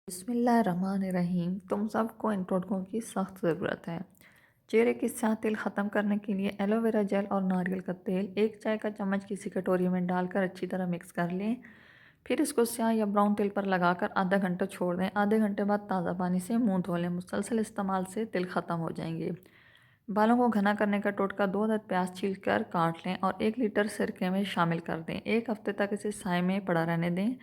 बिस्मिल्लाहिर्रहमानिर्रहीम। तुम सबको इन टोटकों की सख्त ज़रूरत है। चेहरे की स्याह तिल ख़त्म करने के लिए एलोवेरा जेल और नारियल का तेल 1 चाय का चम्मच किसी कटोरी में डालकर अच्छी तरह मिक्स कर लें। फिर इसको स्याह या ब्राउन तिल पर लगाकर आधा घंटा छोड़ दें। आधे घंटे बाद ताज़ा पानी से मुंह धो लें। मुसलसल इस्तेमाल से तिल ख़त्म हो जाएंगे। बालों को घना करने का टोटका 2 अदद प्याज छील कर काट लें और 1 लीटर सिरके में शामिल कर दें। 1 हफ्ते तक इसे साए में पड़ा रहने दें।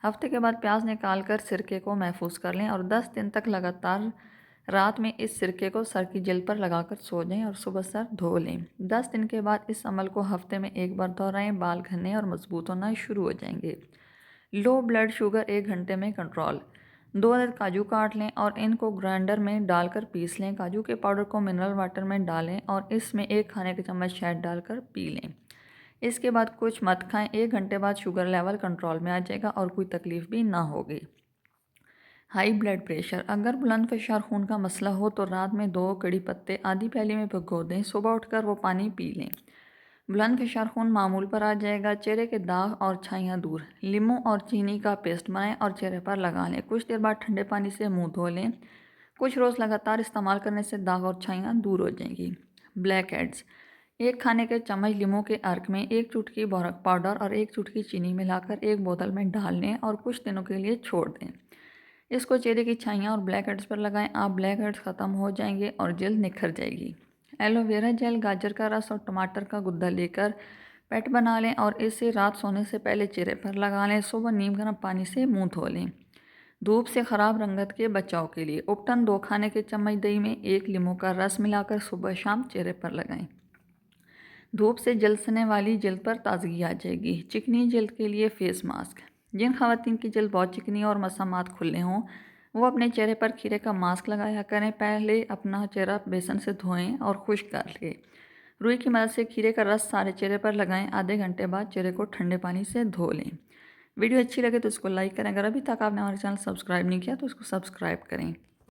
हफ्ते के बाद प्याज निकाल कर सिरके को महफूज कर लें और 10 दिन तक लगातार रात में इस सिरके को सर की जेल पर लगाकर सो जाएं और सुबह सर धो लें। 10 दिन के बाद इस अमल को हफ्ते में 1 बार दोहराएं। बाल घने और मजबूत होना शुरू हो जाएंगे। लो ब्लड शुगर 1 घंटे में कंट्रोल। 2 अदद काजू काट लें और इनको ग्राइंडर में डालकर पीस लें। काजू के पाउडर को मिनरल वाटर में डालें और इसमें 1 खाने का चम्मच शहद डालकर पी लें। इसके बाद कुछ मत खाएं। 1 घंटे बाद शुगर लेवल कंट्रोल में आ जाएगा और कोई तकलीफ भी ना होगी। High blood pressure. अगर बुलंदफशार खून का मसला हो तो रात में 2 कड़ी पत्ते आधी प्याली में भिगो दें। सुबह उठकर वो पानी पी लें। बुलंदफशार खून मामूल पर आ जाएगा। चेहरे के दाग और छाइयाँ दूर। लीमू और चीनी का पेस्ट बनाएं और चेहरे पर लगा लें। कुछ देर बाद ठंडे पानी से मुंह धो लें। कुछ रोज़ लगातार इस्तेमाल करने से दाग और छाइयाँ दूर हो जाएंगी। Black heads. 1 खाने का चम्मच लीमू के अर्क में 1 चुटकी बोरक पाउडर और 1 चुटकी चीनी मिलाकर 1 बोतल में डाल लें और कुछ दिनों के लिए छोड़ दें। इसको चेहरे की छाइयाँ और ब्लैक हेड्स पर लगाएं। आप ब्लैक हेड्स ख़त्म हो जाएंगे और जल्द निखर जाएगी। एलोवेरा जेल, गाजर का रस और टमाटर का गुद्दा लेकर पैट बना लें और इसे रात सोने से पहले चेहरे पर लगा लें। सुबह नीम गर्म पानी से मुंह धो लें। धूप से ख़राब रंगत के बचाव के लिए उपटन 2 खाने के चम्मच दही में 1 लीमू का रस मिलाकर सुबह शाम चेहरे पर लगाएं। धूप से झलसने वाली जल्द पर ताजगी आ जाएगी। चिकनी जल्द के लिए फेस मास्क। जिन खवातीन की जल्द बहुत चिकनी और मसामात खुले हों वो अपने चेहरे पर खीरे का मास्क लगाया करें। पहले अपना चेहरा बेसन से धोएं और खुश्क कर लें। रुई की मदद से खीरे का रस सारे चेहरे पर लगाएं। आधे घंटे बाद चेहरे को ठंडे पानी से धो लें। वीडियो अच्छी लगे तो इसको लाइक करें। अगर अभी तक आपने हमारे चैनल सब्सक्राइब नहीं किया तो इसको सब्सक्राइब करें।